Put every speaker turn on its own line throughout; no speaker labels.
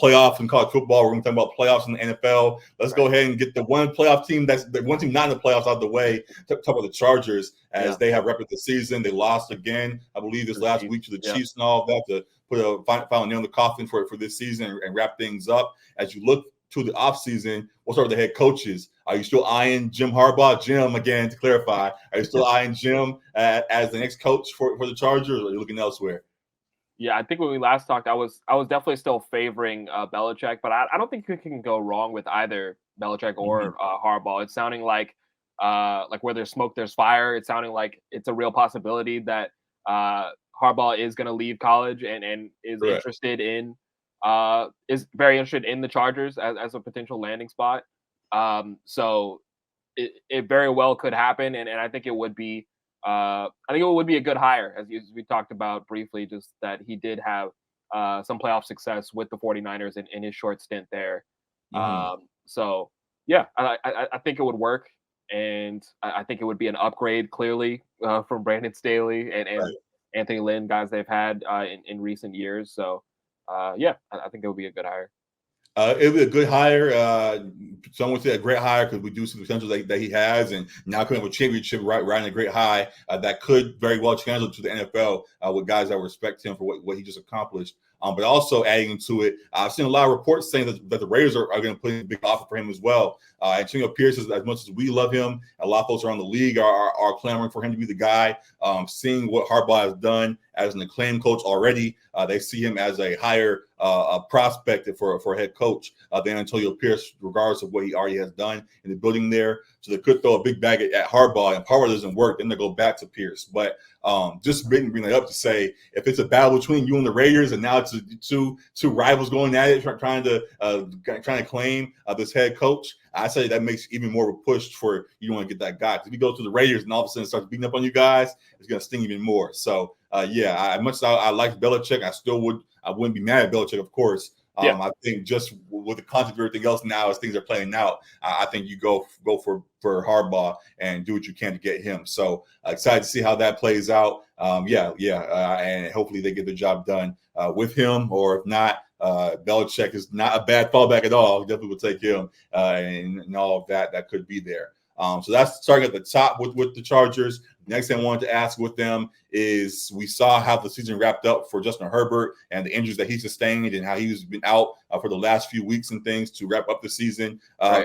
playoffs in college football. We're going to talk about playoffs in the NFL. Let's go ahead and get the one playoff team that's the one team not in the playoffs out of the way. Talk about the Chargers as they have wrapped the season. They lost again, I believe, this last week to the Chiefs and all of that to put a final nail in the coffin for this season and wrap things up. As you look to the offseason, what sort of the head coaches? Are you still eyeing Jim Harbaugh? Jim, again, to clarify, are you still eyeing Jim as the next coach for the Chargers, or are you looking elsewhere?
Yeah, I think when we last talked, I was definitely still favoring Belichick, but I don't think you can go wrong with either Belichick or Harbaugh. It's sounding like where there's smoke, there's fire. It's sounding like it's a real possibility that Harbaugh is going to leave college and is interested in is very interested in the Chargers as a potential landing spot. So it very well could happen, and I think it would be. I think it would be a good hire, as we talked about briefly, just that he did have some playoff success with the 49ers in his short stint there. So, yeah, I think it would work, and I think it would be an upgrade, clearly, from Brandon Staley and Anthony Lynn, guys they've had in recent years. So, yeah, I think it would be a good hire.
It would be a good hire. Some would say a great hire because we do see the potential that he has, and now coming with a championship, riding a great high that could very well translate to the NFL with guys that respect him for what he just accomplished. But also adding to it, I've seen a lot of reports saying that the Raiders are going to put in a big offer for him as well. Antonio Pierce, as much as we love him, a lot of folks around the league are clamoring for him to be the guy. Seeing what Harbaugh has done as an acclaimed coach already, they see him as a higher prospect for a head coach than Antonio Pierce, regardless of what he already has done in the building there. So they could throw a big bag at Harbaugh, and Harbaugh doesn't work, then they go back to Pierce. But just bring that up to say, if it's a battle between you and the Raiders, and now it's two rivals going at it, trying to claim this head coach, I say that makes even more of a push for you want to get that guy. Because if you go to the Raiders and all of a sudden starts beating up on you guys, it's going to sting even more. So as much as I like Belichick, I wouldn't be mad at Belichick, of course. I think just with the concept of everything else now, as things are playing out, I think you go for Harbaugh and do what you can to get him. So excited to see how that plays out. And hopefully they get the job done with him, or if not, Belichick is not a bad fallback at all. Definitely will take him and all of that could be there. So that's starting at the top with the Chargers. Next thing I wanted to ask with them is, we saw how the season wrapped up for Justin Herbert and the injuries that he sustained and how he's been out for the last few weeks and things to wrap up the season.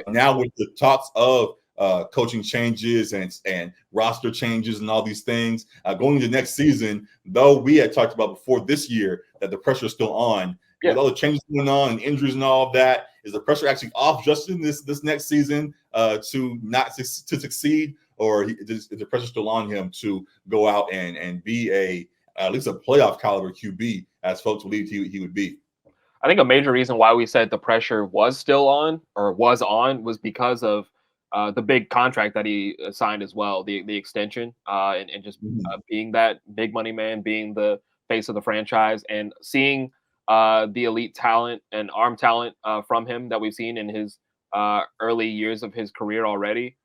Now with the talks of coaching changes and roster changes and all these things going into next season, though we had talked about before this year that the pressure is still on. With all the changes going on and injuries and all of that, is the pressure actually off Justin this next season to succeed, or is the pressure still on him to go out and be at least a playoff caliber QB, as folks believed he would be?
I think a major reason why we said the pressure was still on, or was because of the big contract that he signed as well, the extension, and just being that big money man, being the face of the franchise, and seeing the elite talent and arm talent from him that we've seen in his early years of his career already.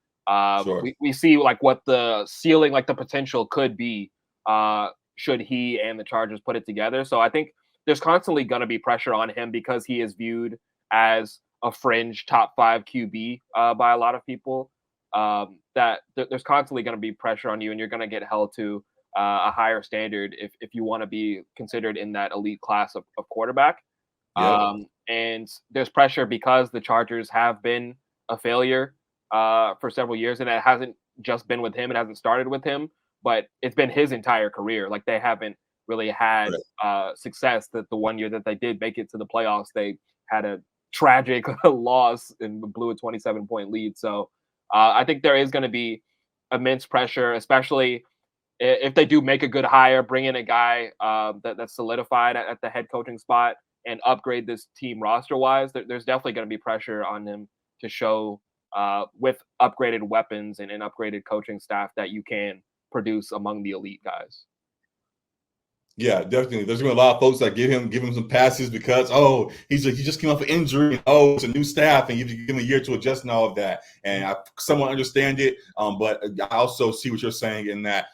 We see like what the ceiling, like the potential could be should he and the Chargers put it together. So I think there's constantly going to be pressure on him because he is viewed as a fringe top 5 QB by a lot of people. That there's constantly going to be pressure on you, and you're going to get held to a higher standard if you want to be considered in that elite class of quarterback. And there's pressure because the Chargers have been a failure for several years, and it hasn't just been with him. It hasn't started with him, but it's been his entire career. Like, they haven't really had success. That the one year that they did make it to the playoffs, they had a tragic loss and blew a 27-point lead. So I think there is going to be immense pressure, especially if they do make a good hire, bring in a guy that's solidified at the head coaching spot and upgrade this team roster-wise. There's definitely going to be pressure on them to show with upgraded weapons and an upgraded coaching staff that you can produce among the elite guys.
Yeah, definitely. There's going to be a lot of folks that give him some passes because, he just came off an injury. It's a new staff, and you give him a year to adjust and all of that. And I somewhat understand it, but I also see what you're saying in that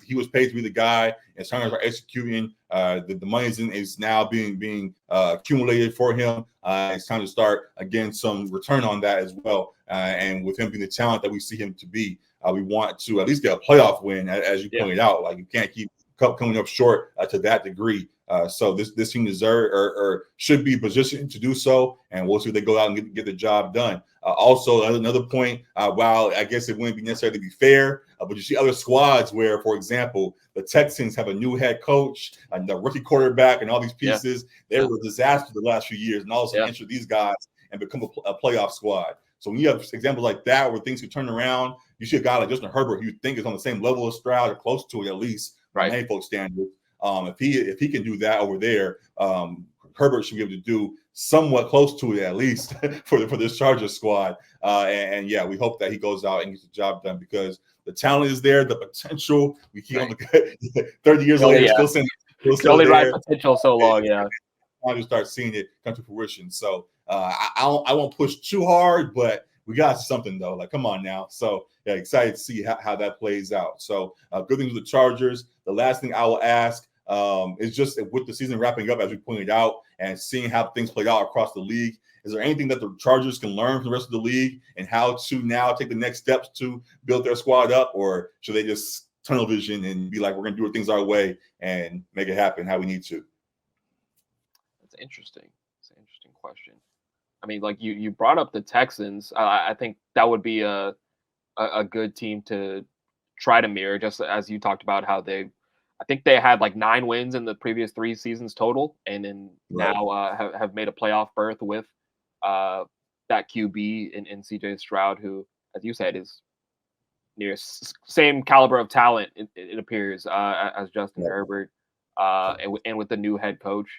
he was paid to be the guy, and Chargers are executing The money is now being accumulated for him. It's time to start getting some return on that as well. And with him being the talent that we see him to be, we want to at least get a playoff win, as you pointed out. Like, you can't keep coming up short to that degree. So this team deserves or should be positioned to do so, and we'll see if they go out and get the job done. Also, another point, while I guess it wouldn't be necessary to be fair, but you see other squads where, for example, the Texans have a new head coach, and the rookie quarterback, and all these pieces. They were a disaster the last few years, and all of a sudden enter these guys and become a playoff squad. So when you have examples like that where things can turn around, you see a guy like Justin Herbert, who you think is on the same level as Stroud or close to it at least, by many folks' standards. If he can do that over there, Herbert should be able to do somewhat close to it at least for this Chargers squad. And we hope that he goes out and gets the job done, because the talent is there, the potential. We keep on the 30 years later still
only
there.
Right potential so long,
Time to start seeing it come to fruition. So I won't push too hard, but we got something though. Like, come on now. So excited to see how that plays out. So good things with the Chargers. The last thing I will ask is just with the season wrapping up, as we pointed out, and seeing how things played out across the league. Is there anything that the Chargers can learn from the rest of the league and how to now take the next steps to build their squad up, or should they just tunnel vision and be like, we're going to do things our way and make it happen how we need to?
That's interesting. It's an interesting question. I mean, like you brought up the Texans. I think that would be a good team to try to mirror, just as you talked about how I think they had like 9 wins in the previous 3 seasons total, and then now have made a playoff berth with that QB in CJ Stroud, who, as you said, is near same caliber of talent, it appears, as Justin Herbert, and with the new head coach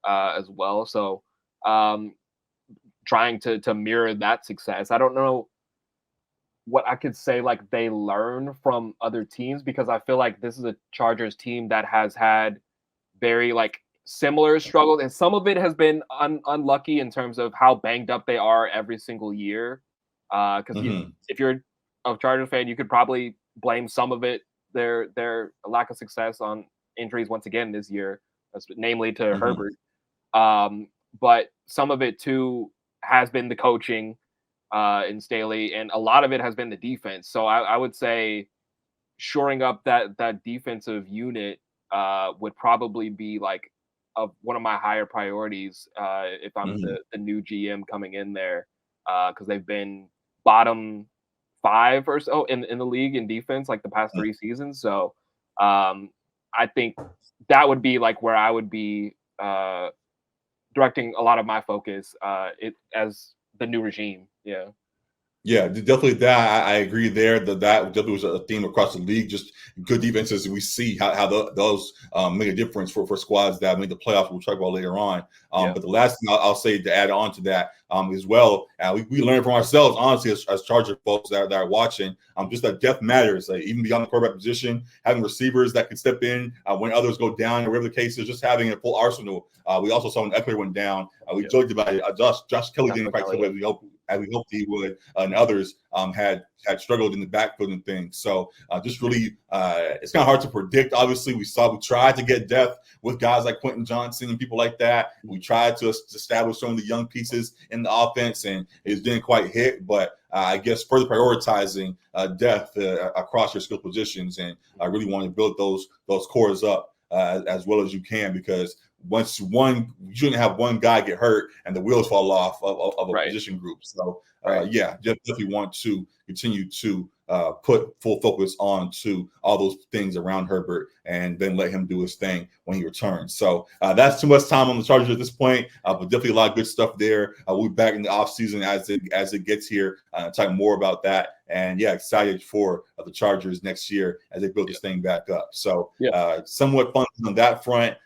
as well. So trying to mirror that success. I don't know what I could say like they learn from other teams, because I feel like this is a Chargers team that has had very like similar struggles, and some of it has been unlucky in terms of how banged up they are every single year. Because if you're a Chargers fan, you could probably blame some of it, their lack of success, on injuries once again this year, namely to Herbert. But some of it too has been the coaching in Staley, and a lot of it has been the defense. So I would say shoring up that defensive unit would probably be like one of my higher priorities if I'm the new GM coming in there, because they've been bottom 5 or so in the league in defense like the past 3 seasons. So I think that would be like where I would be directing a lot of my focus as the new regime.
Yeah, definitely that. I agree there that definitely was a theme across the league. Just good defenses. We see how those make a difference for squads that make the playoffs. We'll talk about later on. But the last thing I'll say to add on to that as well, we learn from ourselves, honestly, as Charger folks that are watching, just that depth matters. Like, even beyond the quarterback position, having receivers that can step in when others go down, or whatever the case is, just having a full arsenal. We also saw when Eckler went down. We joked about it. Josh Kelly didn't quite play as we hoped he would, and others had struggled in the backfield and things. So just really, it's kind of hard to predict. Obviously, we tried to get depth with guys like Quentin Johnson and people like that. We tried to establish some of the young pieces in the offense, and it didn't quite hit. But I guess further prioritizing depth across your skill positions, and I really want to build those cores up as well as you can, because you shouldn't have one guy get hurt and the wheels fall off of a position group. So definitely want to continue to put full focus on to all those things around Herbert, and then let him do his thing when he returns. So that's too much time on the Chargers at this point, but definitely a lot of good stuff there. We'll be back in the offseason as it gets here, talk more about that. And excited for the Chargers next year as they build this thing back up. So somewhat fun on that front.